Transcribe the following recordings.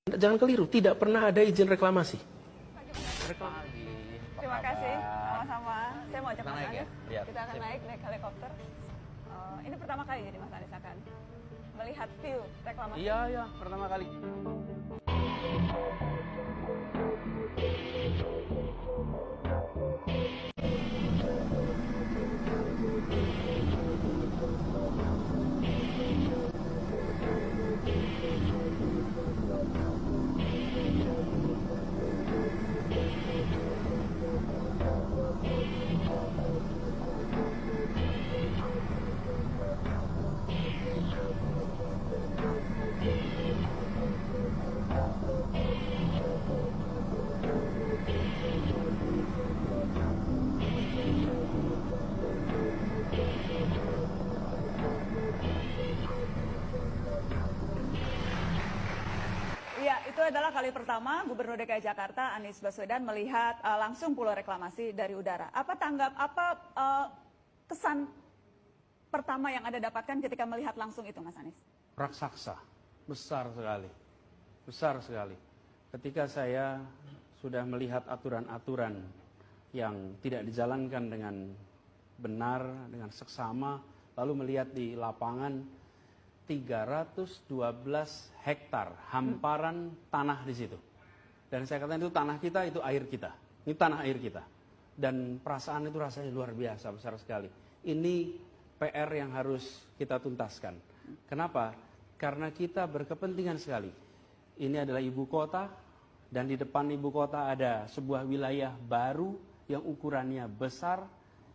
Jangan keliru, tidak pernah ada izin reklamasi. Terima kasih, sama-sama. Saya mau ajak Mas naik Anies. ya? Kita akan naik helikopter. Ini pertama kali jadi Mas Anies akan melihat view reklamasi. Iya, pertama kali. Iya, itu adalah kali pertama Gubernur DKI Jakarta Anies Baswedan melihat langsung pulau reklamasi dari udara. Apa kesan pertama yang Anda dapatkan ketika melihat langsung itu, Mas Anies? Raksasa, besar sekali. Ketika saya sudah melihat aturan-aturan yang tidak dijalankan dengan benar, dengan seksama, lalu melihat di lapangan 312 hektar hamparan tanah di situ. Dan saya katakan itu tanah kita, itu air kita. Ini tanah air kita. Dan perasaan itu rasanya luar biasa, besar sekali. Ini PR yang harus kita tuntaskan. Kenapa? Karena kita berkepentingan sekali. Ini adalah ibu kota, dan di depan ibu kota ada sebuah wilayah baru yang ukurannya besar,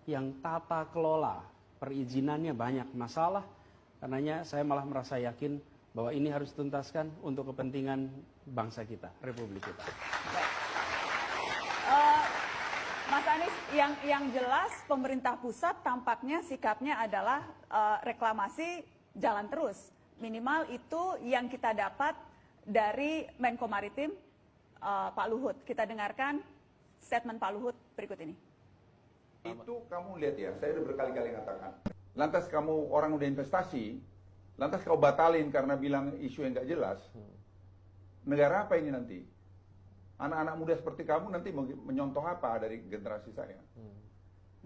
yang tata kelola perizinannya banyak masalah. Karenanya saya malah merasa yakin bahwa ini harus dituntaskan untuk kepentingan bangsa kita, republik kita. Mas Anies, yang jelas pemerintah pusat tampaknya sikapnya adalah reklamasi jalan terus. Minimal itu yang kita dapat dari Menko Maritim Pak Luhut. Kita dengarkan statement Pak Luhut berikut ini. Itu kamu lihat ya, saya udah berkali-kali katakan. Lantas kamu orang udah investasi, lantas kau batalin karena bilang isu yang nggak jelas. Negara apa ini nanti? Anak-anak muda seperti kamu nanti menyontoh apa dari generasi saya?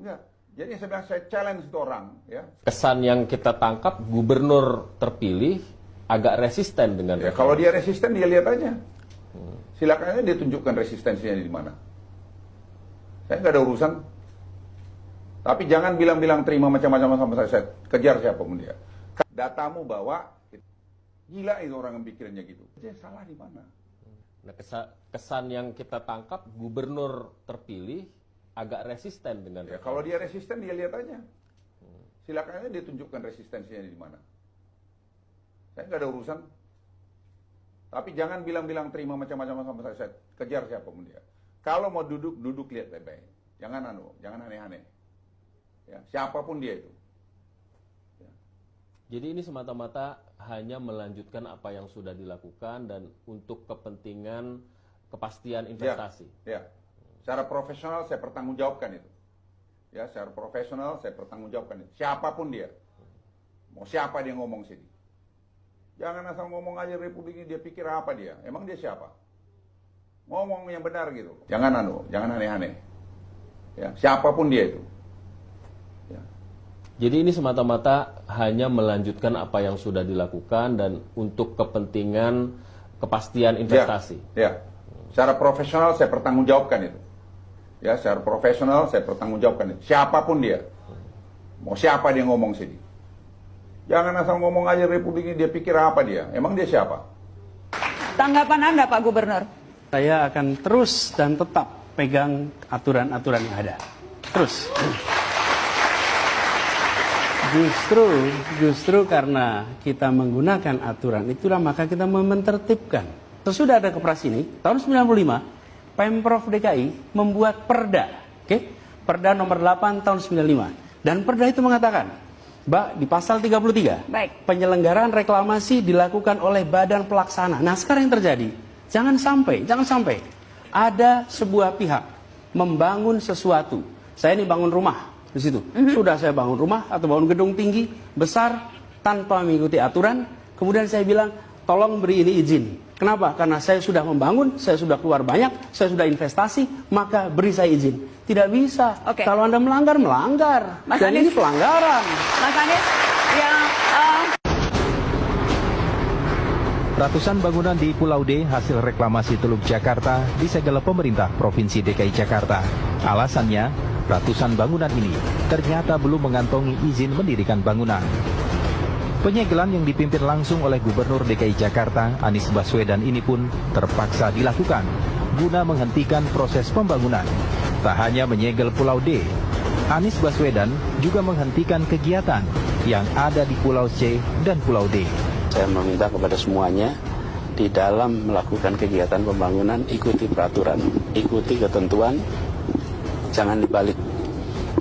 Enggak. Jadi saya bilang saya challenge itu orang, ya. Kesan yang kita tangkap gubernur terpilih agak resisten dengan Ya, kalau dia resisten dia lihat aja. Silakan aja dia tunjukkan resistensinya di mana. Saya nggak ada urusan. Tapi jangan bilang-bilang terima macam-macam sama saya kejar siapapun dia. Datamu bawa, gila itu orang yang pikirannya gitu. Dia salah di mana? Nah, kesan yang kita tangkap gubernur terpilih agak resisten dengan Ya, kalau dia resisten dia lihat aja. Silakan aja dia tunjukkan resistensinya di mana. Saya nggak ada urusan. Tapi jangan bilang-bilang terima macam-macam sama saya kejar siapapun dia. Kalau mau duduk lihat baik-baik. Jangan aneh-aneh. Ya, siapapun dia itu. Ya. Jadi ini semata-mata hanya melanjutkan apa yang sudah dilakukan dan untuk kepentingan kepastian investasi. Ya. Secara profesional saya pertanggungjawabkan itu. Ya, secara profesional saya pertanggungjawabkan itu. Siapapun dia. Mau siapa dia ngomong sini. Jangan asal ngomong aja republik ini dia pikir apa dia. Emang dia siapa? Ngomong yang benar gitu. Jangan aneh-aneh. Ya, siapapun dia itu. Jadi ini semata-mata hanya melanjutkan apa yang sudah dilakukan dan untuk kepentingan kepastian investasi. Ya. Secara profesional saya pertanggungjawabkan itu. Ya, secara profesional saya pertanggungjawabkan itu. Siapapun dia. Mau siapa dia ngomong sini. Jangan asal ngomong aja republik ini dia pikir apa dia. Emang dia siapa? Tanggapan Anda Pak Gubernur? Saya akan terus dan tetap pegang aturan-aturan yang ada. Terus. Justru karena kita menggunakan aturan itulah maka kita menertibkan. Sesudah ada kepres ini, tahun 95, Pemprov DKI membuat perda, Perda nomor 8 tahun 95. Dan perda itu mengatakan, Mbak, di pasal 33, Baik. penyelenggaraan reklamasi dilakukan oleh badan pelaksana. Nah, sekarang yang terjadi, jangan sampai ada sebuah pihak membangun sesuatu. Saya ini bangun rumah di situ. Sudah saya bangun rumah atau bangun gedung tinggi besar tanpa mengikuti aturan, kemudian saya bilang tolong beri ini izin. Kenapa? Karena saya sudah membangun, saya sudah keluar banyak, saya sudah investasi, maka beri saya izin. Tidak bisa. Oke. Kalau Anda melanggar, melanggar. Mas Dan Anies. ini pelanggaran. Mas Anies, yang Ratusan bangunan di Pulau D hasil reklamasi Teluk Jakarta disegel pemerintah Provinsi DKI Jakarta. Alasannya, ratusan bangunan ini ternyata belum mengantongi izin mendirikan bangunan. Penyegelan yang dipimpin langsung oleh Gubernur DKI Jakarta, Anies Baswedan ini pun terpaksa dilakukan guna menghentikan proses pembangunan. Tak hanya menyegel Pulau D, Anies Baswedan juga menghentikan kegiatan yang ada di Pulau C dan Pulau D. Saya meminta kepada semuanya di dalam melakukan kegiatan pembangunan ikuti peraturan, ikuti ketentuan, jangan dibalik.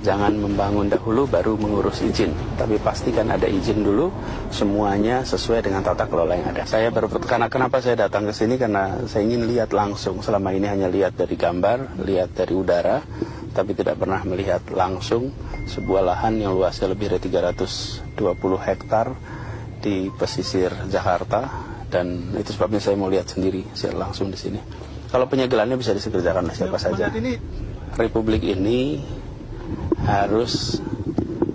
Jangan membangun dahulu baru mengurus izin, tapi pastikan ada izin dulu, semuanya sesuai dengan tata kelola yang ada. Saya kenapa saya datang ke sini karena saya ingin lihat langsung. Selama ini hanya lihat dari gambar, lihat dari udara, tapi tidak pernah melihat langsung sebuah lahan yang luasnya lebih dari 320 hektar di pesisir Jakarta, dan itu sebabnya saya mau lihat sendiri langsung di sini. Kalau penyegelannya bisa dikerjakan oleh siapa saja. Republik ini harus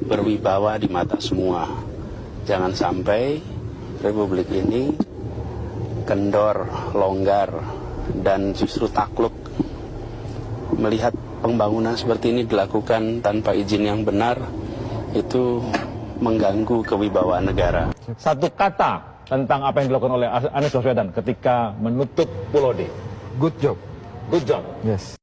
berwibawa di mata semua. Jangan sampai Republik ini kendor, longgar, dan justru takluk melihat pembangunan seperti ini dilakukan tanpa izin yang benar. Itu mengganggu kewibawaan negara. Satu kata tentang apa yang dilakukan oleh Anies Baswedan ketika menutup Pulau D. Good job. Good job. Yes.